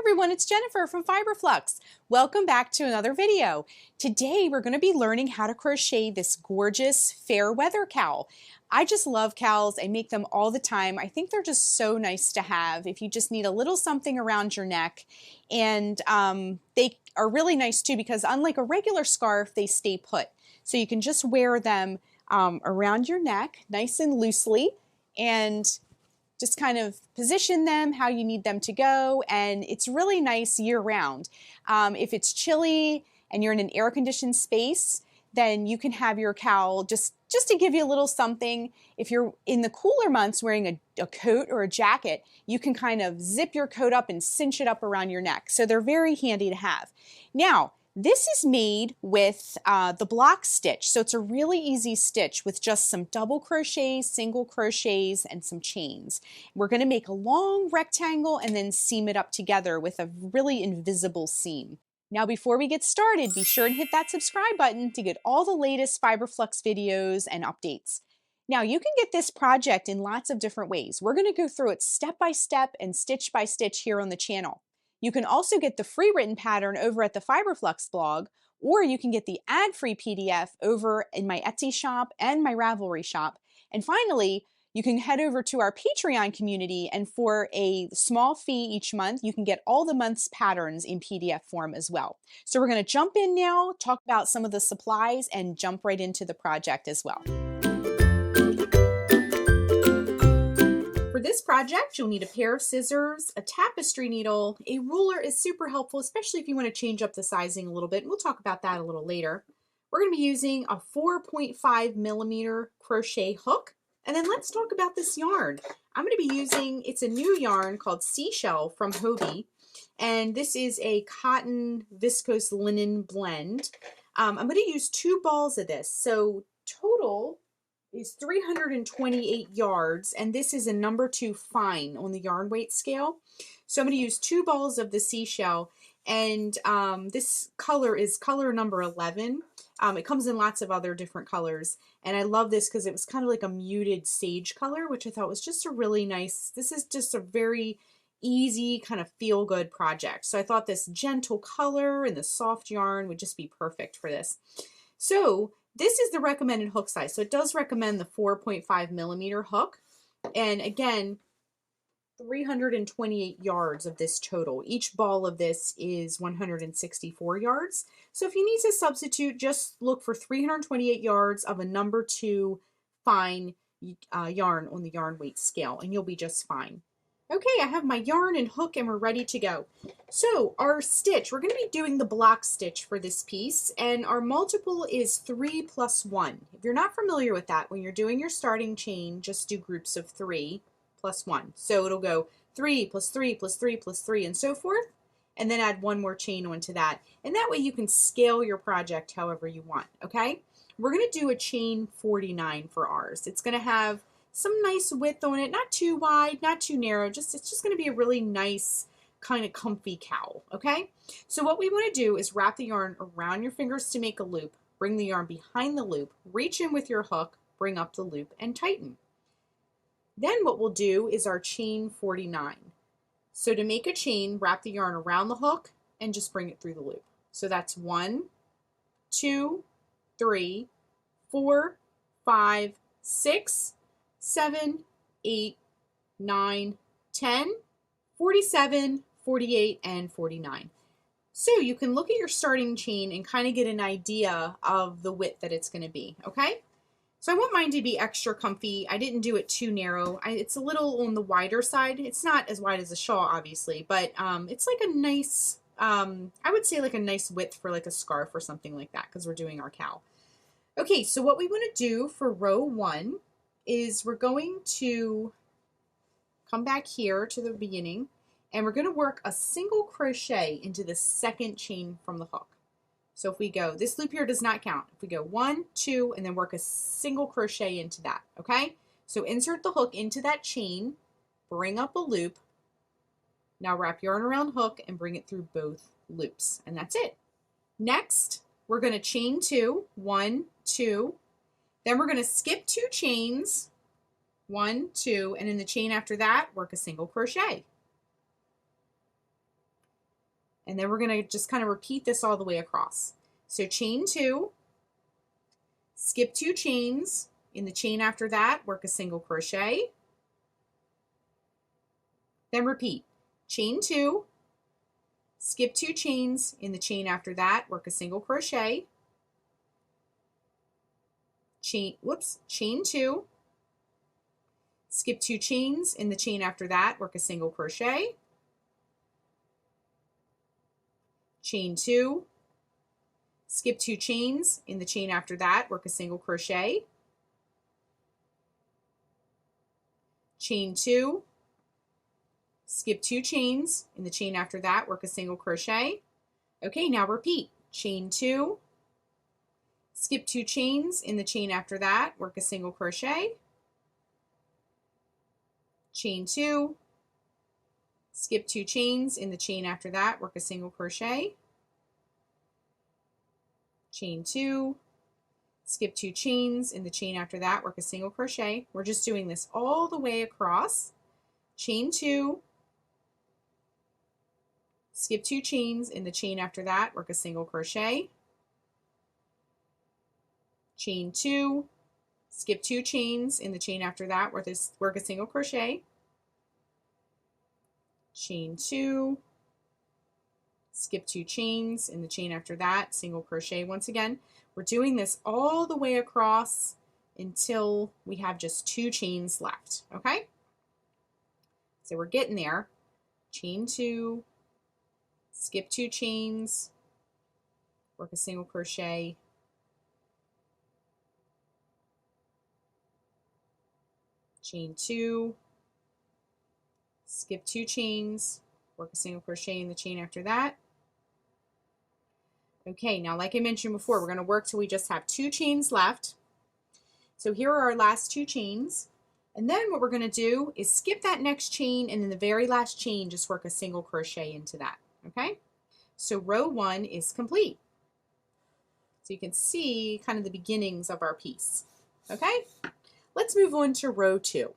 everyone, it's Jennifer from Fiberflux. Welcome back to another video. Today we're going to be learning how to crochet this gorgeous Fair Weather Cowl. I just love cowls. I make them all the time. I think they're just so nice to have if you just need a little something around your neck. And they are really nice too because unlike a regular scarf, they stay put. So you can just wear them around your neck nice and loosely and just kind of position them how you need them to go, and it's really nice year-round. If it's chilly and you're in an air-conditioned space, then you can have your cowl just to give you a little something. If you're in the cooler months wearing a coat or a jacket, you can kind of zip your coat up and cinch it up around your neck. So they're very handy to have. Now, this is made with the block stitch, so it's a really easy stitch with just some double crochets, single crochets, and some chains. We're going to make a long rectangle and then seam it up together with a really invisible seam. Now before we get started, be sure and hit that subscribe button to get all the latest Fiberflux videos and updates. Now you can get this project in lots of different ways. We're going to go through it step by step and stitch by stitch here on the channel. You can also get the free written pattern over at the Fiberflux blog, or you can get the ad-free PDF over in my Etsy shop and my Ravelry shop. And finally, you can head over to our Patreon community, and for a small fee each month, you can get all the month's patterns in PDF form as well. So we're going to jump in now, talk about some of the supplies, and jump right into the project as well. For this project, you'll need a pair of scissors, a tapestry needle. A ruler is super helpful, especially if you want to change up the sizing a little bit. We'll talk about that a little later. We're going to be using a 4.5 millimeter crochet hook. And then let's talk about this yarn. I'm going to be using, it's a new yarn called Seashell from Hobie. And this is a cotton viscose linen blend. I'm going to use 2 balls of this. So total is 328 yards, and this is a number 2 fine on the yarn weight scale. So I'm going to use 2 balls of the Seashell, and this color is color number 11. It comes in lots of other different colors, and I love this because it was kind of like a muted sage color, which I thought was just a really nice, this is just a very easy kind of feel-good project. So I thought this gentle color and the soft yarn would just be perfect for this. So this is the recommended hook size. So it does recommend the 4.5 millimeter hook. And again, 328 yards of this total. Each ball of this is 164 yards. So if you need to substitute, just look for 328 yards of a number 2 fine yarn on the yarn weight scale, and you'll be just fine. Okay, I have my yarn and hook and we're ready to go. So our stitch, we're going to be doing the block stitch for this piece, and our multiple is 3 plus 1. If you're not familiar with that, when you're doing your starting chain, just do groups of 3 plus 1. So it'll go 3 plus 3 plus 3 plus 3 and so forth, and then add 1 more chain onto that. And that way you can scale your project however you want, okay? We're going to do a chain 49 for ours. It's going to have some nice width on it, not too wide, not too narrow, it's just going to be a really nice kind of comfy cowl, okay? So what we want to do is wrap the yarn around your fingers to make a loop, bring the yarn behind the loop, reach in with your hook, bring up the loop, and tighten. Then what we'll do is our chain 49. So to make a chain, wrap the yarn around the hook and just bring it through the loop. So that's 1, 2, 3, 4, 5, 6, 7, 8, 9, 10, 47, 48, and 49. So you can look at your starting chain and kind of get an idea of the width that it's going to be, okay? So I want mine to be extra comfy. I didn't do it too narrow. It's a little on the wider side. It's not as wide as a shawl, obviously, but it's like a nice, I would say like a nice width for like a scarf or something like that because we're doing our cowl. Okay, so what we want to do for row 1 is we're going to come back here to the beginning, and we're going to work a single crochet into the second chain from the hook. So if we go, this loop here does not count. If we go 1, 2, and then work a single crochet into that, okay? So insert the hook into that chain, bring up a loop, now wrap yarn around hook and bring it through both loops, and that's it. Next, we're going to chain 2, 1, 2, then we're going to skip 2 chains, 1, 2, and in the chain after that, work a single crochet. And then we're going to just kind of repeat this all the way across. So chain 2, skip 2 chains, in the chain after that, work a single crochet, then repeat. Chain 2, skip 2 chains, in the chain after that, work a single crochet, chain 2, skip 2 chains, in the chain after that, work a single crochet, chain 2, skip 2 chains, in the chain after that, work a single crochet, chain 2, skip 2 chains, in the chain after that, work a single crochet. Okay, now repeat. Chain 2, skip 2 chains, in the chain after that, work a single crochet, chain 2, skip 2 chains, in the chain after that, work a single crochet, chain 2, skip 2 chains, in the chain after that, work a single crochet. We're just doing this all the way across. Chain 2, skip 2 chains, in the chain after that, work a single crochet, chain 2, skip 2 chains, in the chain after that, work a single crochet, chain 2, skip 2 chains, in the chain after that, single crochet once again. We're doing this all the way across until we have just 2 chains left, okay? So we're getting there. Chain 2, skip 2 chains, work a single crochet, chain 2, skip 2 chains, work a single crochet in the chain after that. Okay, now like I mentioned before, we're going to work till we just have 2 chains left. So here are our last 2 chains. And then what we're going to do is skip that next chain, and in the very last chain, just work a single crochet into that. Okay? So row 1 is complete. So you can see kind of the beginnings of our piece. Okay? Let's move on to row 2.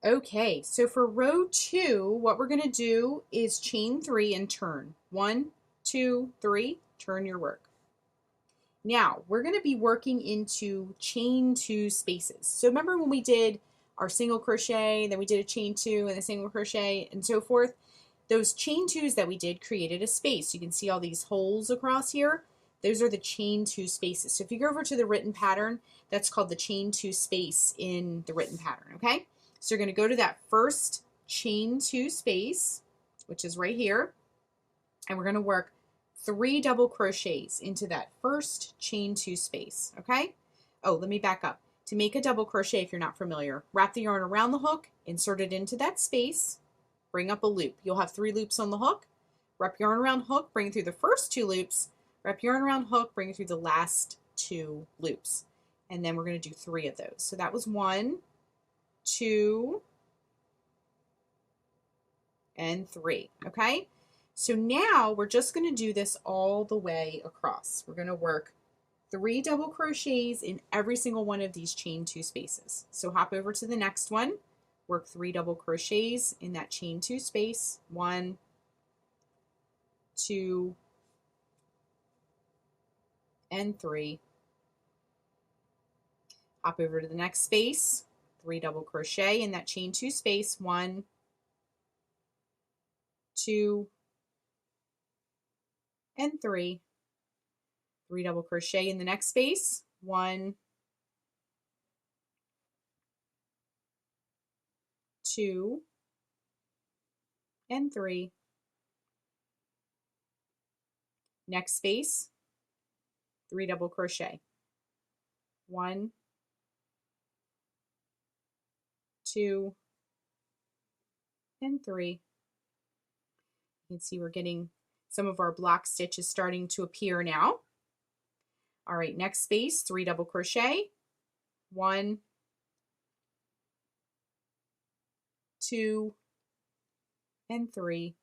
Okay, so for row 2, what we're going to do is chain 3 and turn. 1, 2, 3, turn your work. Now, we're going to be working into chain 2 spaces. So remember when we did our single crochet, then we did a chain 2 and a single crochet and so forth? Those chain 2s that we did created a space. You can see all these holes across here. Those are the chain 2 spaces. So if you go over to the written pattern, that's called the chain 2 space in the written pattern, okay? So you're going to go to that first chain 2 space, which is right here, and we're going to work 3 double crochets into that first chain 2 space, okay? Oh, let me back up. To make a double crochet, if you're not familiar, wrap the yarn around the hook, insert it into that space, bring up a loop. You'll have 3 loops on the hook. Wrap yarn around hook, bring it through the first 2 loops, wrap yarn around hook, bring it through the last 2 loops. And then we're going to do 3 of those. So that was 1, 2, and 3, okay? So now we're just going to do this all the way across. We're going to work 3 double crochets in every single one of these chain 2 spaces. So hop over to the next one, work 3 double crochets in that chain 2 space. 1, 2, and 3. Hop over to the next space, 3 double crochet in that chain 2 space. 1, 2, and 3. 3 double crochet in the next space. 1, 2, and 3. Next space, 3 double crochet. 1, 2, and 3. You can see we're getting some of our block stitches starting to appear now. All right, next space, 3 double crochet. 1, 2, and 3.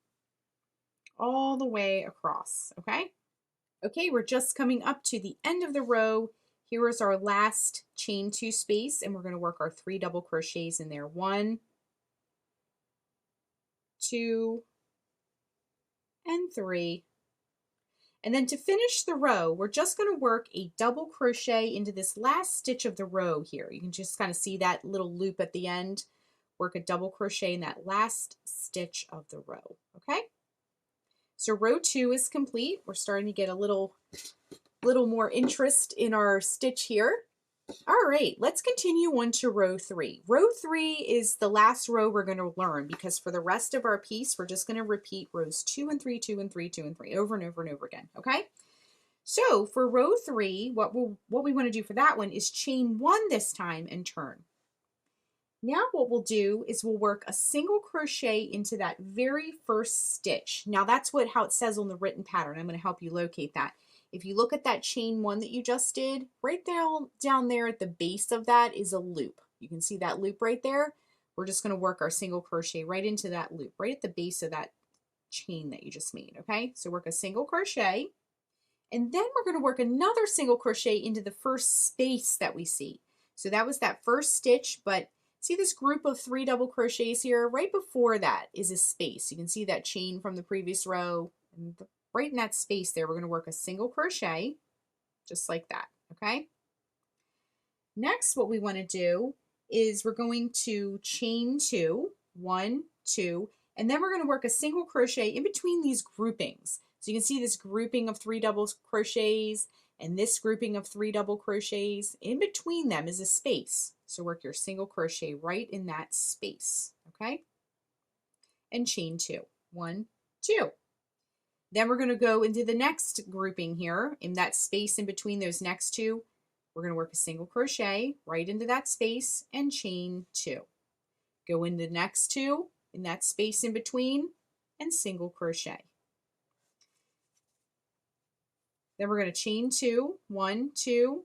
All the way across, okay? Okay, we're just coming up to the end of the row. Here is our last chain 2 space, and we're going to work our 3 double crochets in there. 1, 2, and 3. And then to finish the row, we're just going to work a double crochet into this last stitch of the row here. You can just kind of see that little loop at the end. Work a double crochet in that last stitch of the row, okay? So row 2 is complete. We're starting to get a little more interest in our stitch here. All right, let's continue on to row 3. Row 3 is the last row we're going to learn, because for the rest of our piece, we're just going to repeat rows 2 and 3, 2 and 3, 2 and 3 over and over and over again, okay? So for row 3, what we want to do for that one is chain 1 this time and turn. Now what we'll do is we'll work a single crochet into that very first stitch. Now that's how it says on the written pattern. I'm going to help you locate that. If you look at that chain 1 that you just did, right down there at the base of that is a loop. You can see that loop right there. We're just going to work our single crochet right into that loop, right at the base of that chain that you just made, okay? So work a single crochet, and then we're going to work another single crochet into the first space that we see. So that was that first stitch, but see this group of 3 double crochets here? Right before that is a space. You can see that chain from the previous row, and right in that space there, we're going to work a single crochet, just like that, okay? Next, what we want to do is we're going to chain 2, 1, 2, and then we're going to work a single crochet in between these groupings. So you can see this grouping of 3 double crochets and this grouping of 3 double crochets. In between them is a space. So work your single crochet right in that space, okay? And chain 2, 1, 2. Then we're going to go into the next grouping here. In that space in between those next 2, we're going to work a single crochet right into that space and chain 2. Go into the next 2 in that space in between and single crochet. Then we're going to chain 2, 1, 2,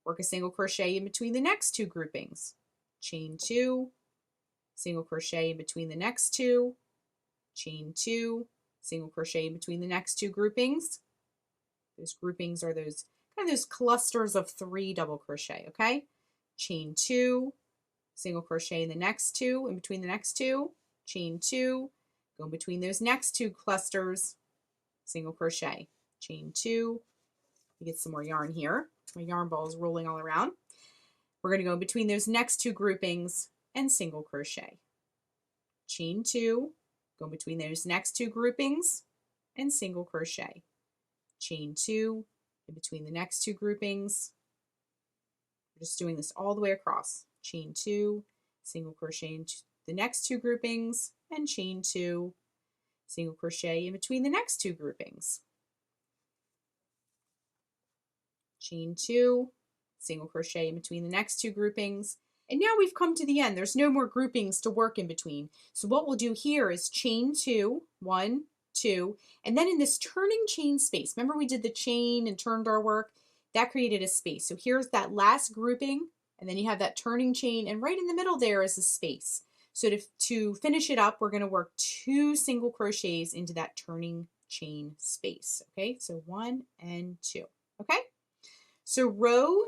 work a single crochet in between the next 2 groupings. Chain 2, single crochet in between the next 2, chain 2, single crochet in between the next 2 groupings. Those groupings are those clusters of 3 double crochet, okay? Chain 2, single crochet in the next 2, in between the next 2, chain 2, go in between those next 2 clusters, single crochet, chain 2. You get some more yarn here. My yarn ball is rolling all around. We're going to go in between those next 2 groupings and single crochet. Chain 2, go in between those next 2 groupings and single crochet. Chain 2, in between the next 2 groupings. We're just doing this all the way across. Chain 2, single crochet into the next 2 groupings, and chain 2, single crochet in between the next 2 groupings. Chain 2, single crochet in between the next 2 groupings. And now we've come to the end. There's no more groupings to work in between. So what we'll do here is chain 2, 1, 2, and then in this turning chain space, remember we did the chain and turned our work? That created a space. So here's that last grouping, and then you have that turning chain, and right in the middle there is a space. So to finish it up, we're going to work 2 single crochets into that turning chain space. Okay, so 1 and 2. Okay, so row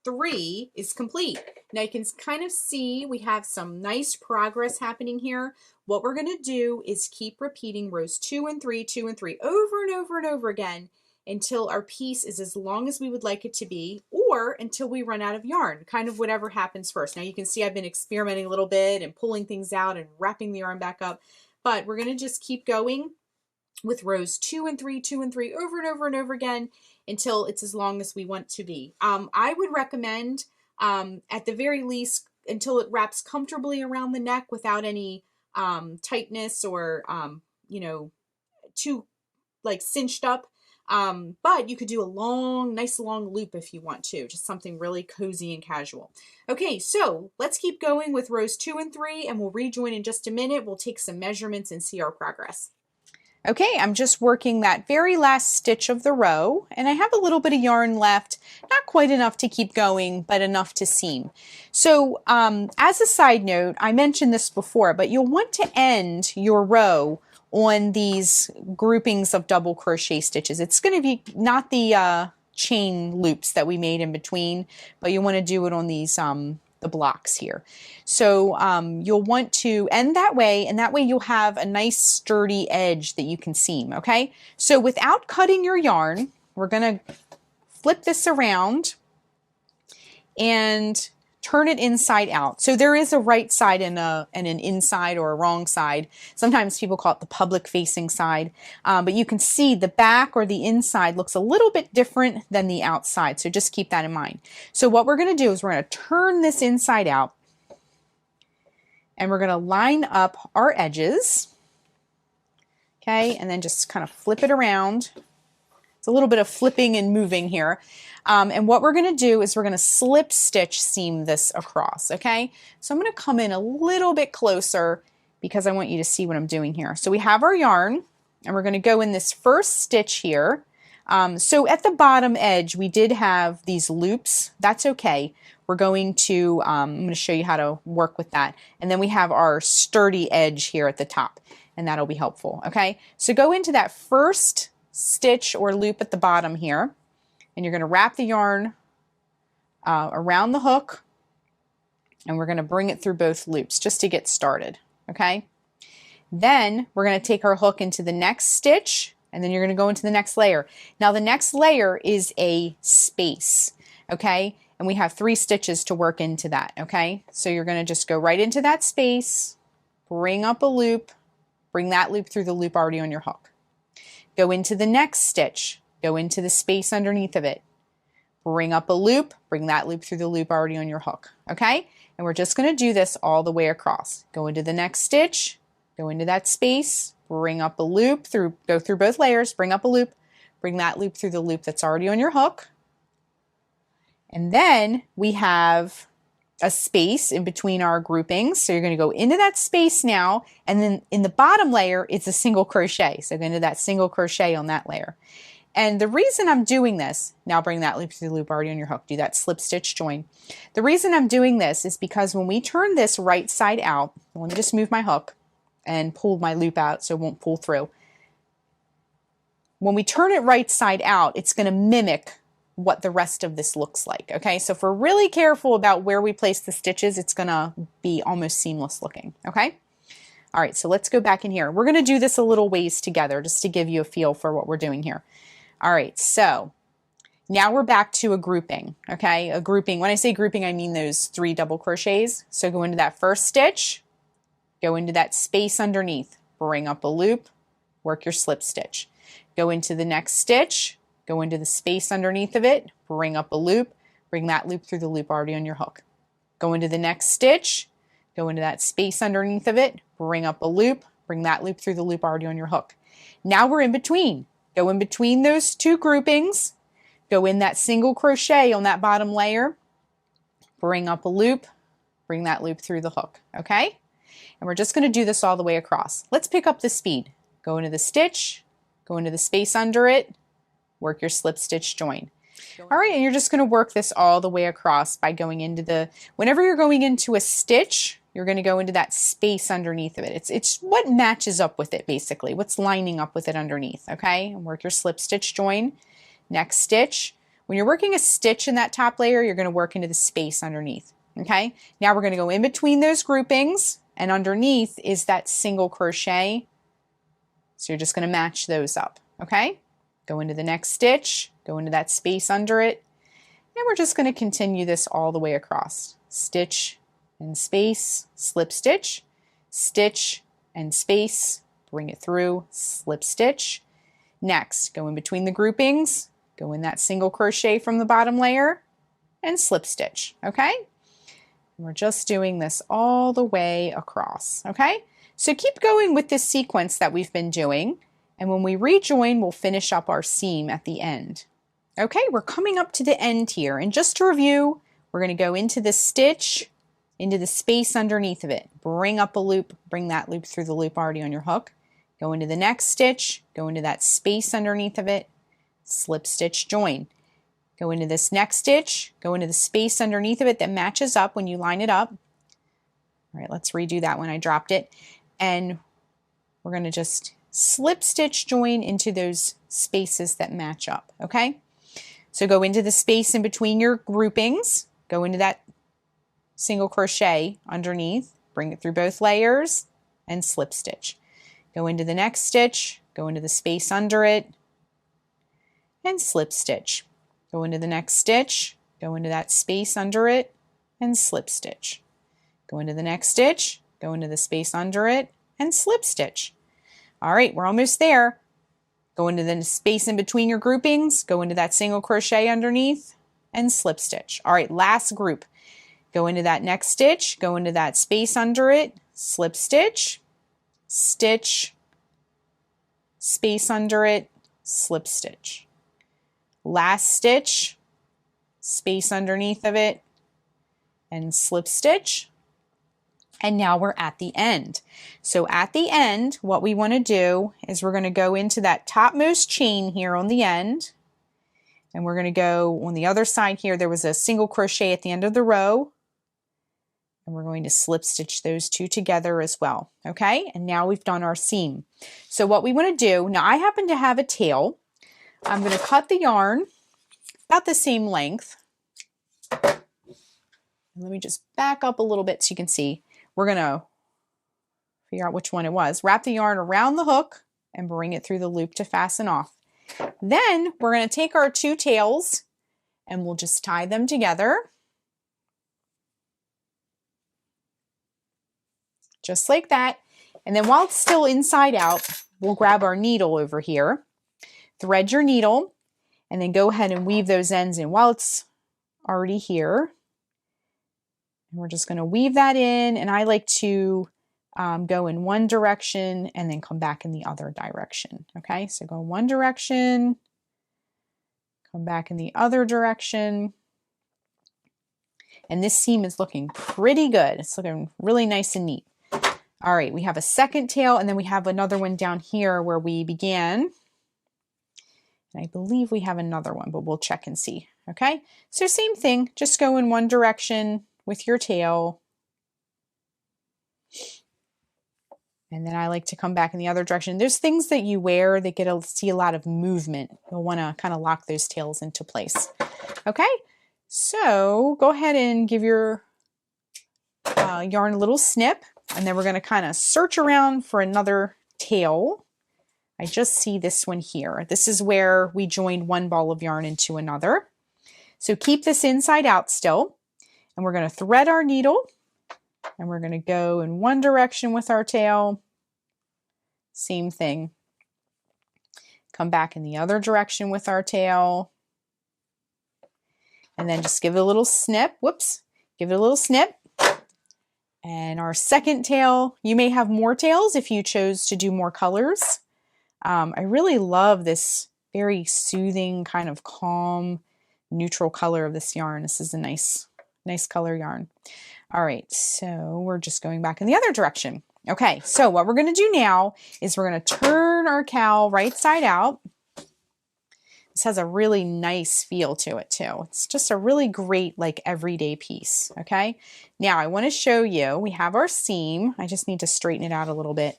3 is complete. Now you can kind of see we have some nice progress happening here. What we're going to do is keep repeating rows 2 and 3, 2 and 3 over and over and over again until our piece is as long as we would like it to be, or until we run out of yarn, kind of whatever happens first. Now you can see I've been experimenting a little bit and pulling things out and wrapping the yarn back up, but we're going to just keep going with rows 2 and 3, 2 and 3 over and over and over again until it's as long as we want to be. I would recommend at the very least until it wraps comfortably around the neck without any tightness or you know, too like cinched up. But you could do a nice long loop if you want to, just something really cozy and casual. Okay, so let's keep going with rows 2 and 3 and we'll rejoin in just a minute. We'll take some measurements and see our progress. Okay, I'm just working that very last stitch of the row and I have a little bit of yarn left, not quite enough to keep going, but enough to seam. So as a side note, I mentioned this before, but you'll want to end your row on these groupings of double crochet stitches. It's going to be not the chain loops that we made in between, but you want to do it on these the the blocks here. So you'll want to end that way, and that way you'll have a nice sturdy edge that you can seam, okay? So without cutting your yarn, we're gonna flip this around and turn it inside out. So there is a right side and an inside or a wrong side. Sometimes people call it the public facing side, but you can see the back or the inside looks a little bit different than the outside. So just keep that in mind. So what we're going to do is we're going to turn this inside out, and we're going to line up our edges. Okay, and then just kind of flip it around. It's a little bit of flipping and moving here. And what we're going to do is we're going to slip stitch seam this across, okay? So I'm going to come in a little bit closer because I want you to see what I'm doing here. So we have our yarn, and we're going to go in this first stitch here. So at the bottom edge, we did have these loops. That's okay. We're going to, I'm going to show you how to work with that. And then we have our sturdy edge here at the top, and that'll be helpful, okay? So go into that first stitch or loop at the bottom here, and you're going to wrap the yarn around the hook, and we're going to bring it through both loops just to get started, okay? Then we're going to take our hook into the next stitch, and then you're going to go into the next layer. Now the next layer is a space, okay? And we have 3 stitches to work into that, okay? So you're going to just go right into that space, bring up a loop, bring that loop through the loop already on your hook. Go into the next stitch, go into the space underneath of it, bring up a loop, bring that loop through the loop already on your hook, okay? And we're just going to do this all the way across. Go into the next stitch, go into that space, bring up a loop, go through both layers, bring up a loop, bring that loop through the loop that's already on your hook. And then we have a space in between our groupings. So you're going to go into that space now, and then in the bottom layer, it's a single crochet. So go into that single crochet on that layer. And the reason I'm doing this, now bring that loop through the loop already on your hook, do that slip stitch join. The reason I'm doing this is because when we turn this right side out, let me just move my hook and pull my loop out so it won't pull through. When we turn it right side out, it's going to mimic what the rest of this looks like, okay? So if we're really careful about where we place the stitches, it's going to be almost seamless looking, okay? All right, so let's go back in here. We're going to do this a little ways together just to give you a feel for what we're doing here. All right, so now we're back to a grouping, okay? A grouping, when I say grouping, I mean those 3 double crochets. So go into that first stitch, go into that space underneath, bring up a loop, work your slip stitch. Go into the next stitch, go into the space underneath of it, bring up a loop, bring that loop through the loop already on your hook. Go into the next stitch, go into that space underneath of it, bring up a loop, bring that loop through the loop already on your hook. Now we're in between. Go in between those 2 groupings, go in that single crochet on that bottom layer, bring up a loop, bring that loop through the hook, okay? And we're just going to do this all the way across. Let's pick up the speed. Go into the stitch, go into the space under it, work your slip stitch join. All right, and you're just going to work this all the way across by going into the, whenever you're going into a stitch, you're going to go into that space underneath of it. It's what matches up with it, basically, what's lining up with it underneath, okay? And work your slip stitch join. Next stitch. When you're working a stitch in that top layer, you're going to work into the space underneath, okay? Now we're going to go in between those groupings, and underneath is that single crochet. So you're just going to match those up, okay? Go into the next stitch, go into that space under it, and we're just going to continue this all the way across. Stitch and space, slip stitch, stitch and space, bring it through, slip stitch. Next, go in between the groupings, go in that single crochet from the bottom layer, and slip stitch, okay? And we're just doing this all the way across, okay? So keep going with this sequence that we've been doing. And when we rejoin, we'll finish up our seam at the end. Okay, we're coming up to the end here. And just to review, we're going to go into the stitch, into the space underneath of it. Bring up a loop, bring that loop through the loop already on your hook. Go into the next stitch, go into that space underneath of it, slip stitch join. Go into this next stitch, go into the space underneath of it that matches up when you line it up. All right, let's redo that when I dropped it. And we're going to just slip stitch join into those spaces that match up, okay? So go into the space in between your groupings, go into that single crochet underneath, bring it through both layers, and slip stitch. Go into the next stitch, go into the space under it, and slip stitch. Go into the next stitch, go into that space under it, and slip stitch. Go into the next stitch, go into the space under it, and slip stitch. All right, we're almost there. Go into the space in between your groupings, go into that single crochet underneath, and slip stitch. All right, last group. Go into that next stitch, go into that space under it, slip stitch, stitch, space under it, slip stitch. Last stitch, space underneath of it, and slip stitch. And now we're at the end. So at the end, what we want to do is we're going to go into that topmost chain here on the end. And we're going to go on the other side here. There was a single crochet at the end of the row. And we're going to slip stitch those two together as well. Okay, and now we've done our seam. So what we want to do, now I happen to have a tail. I'm going to cut the yarn about the same length. Let me just back up a little bit so you can see. We're going to figure out which one it was. Wrap the yarn around the hook and bring it through the loop to fasten off. Then we're going to take our two tails and we'll just tie them together. Just like that. And then while it's still inside out, we'll grab our needle over here, thread your needle, and then go ahead and weave those ends in while it's already here. And we're just going to weave that in, and I like to go in one direction and then come back in the other direction. Okay, so go in one direction, come back in the other direction. And this seam is looking pretty good. It's looking really nice and neat. All right, we have a second tail, and then we have another one down here where we began. And I believe we have another one, but we'll check and see. Okay, so same thing, just go in one direction with your tail. And then I like to come back in the other direction. There's things that you wear that get to see a lot of movement. You'll want to kind of lock those tails into place. Okay, so go ahead and give your yarn a little snip, and then we're going to kind of search around for another tail. I just see this one here. This is where we joined one ball of yarn into another. So keep this inside out still. And we're going to thread our needle, and we're going to go in one direction with our tail. Same thing. Come back in the other direction with our tail. And then just give it a little snip. Whoops. Give it a little snip. And our second tail, you may have more tails if you chose to do more colors. I really love this very soothing, kind of calm, neutral color of this yarn. This is a nice color yarn. All right, so we're just going back in the other direction. Okay, so what we're going to do now is we're going to turn our cowl right side out. This has a really nice feel to it too. It's just a really great like everyday piece. Okay, now I want to show you, we have our seam. I just need to straighten it out a little bit.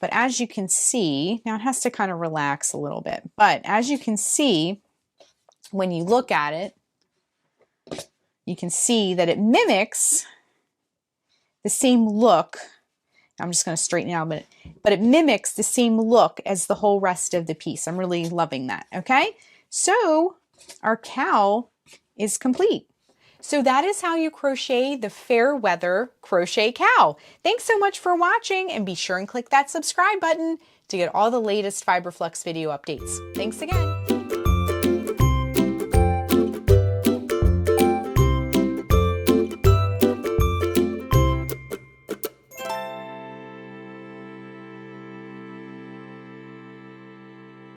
But as you can see, now it has to kind of relax a little bit. But as you can see, when you look at it, you can see that it mimics the same look. I'm just going to straighten it out, but it mimics the same look as the whole rest of the piece. I'm really loving that. Okay, so our cowl is complete. So that is how you crochet the Fair Weather Crochet Cowl. Thanks so much for watching, and be sure and click that subscribe button to get all the latest Fiberflux video updates. Thanks again.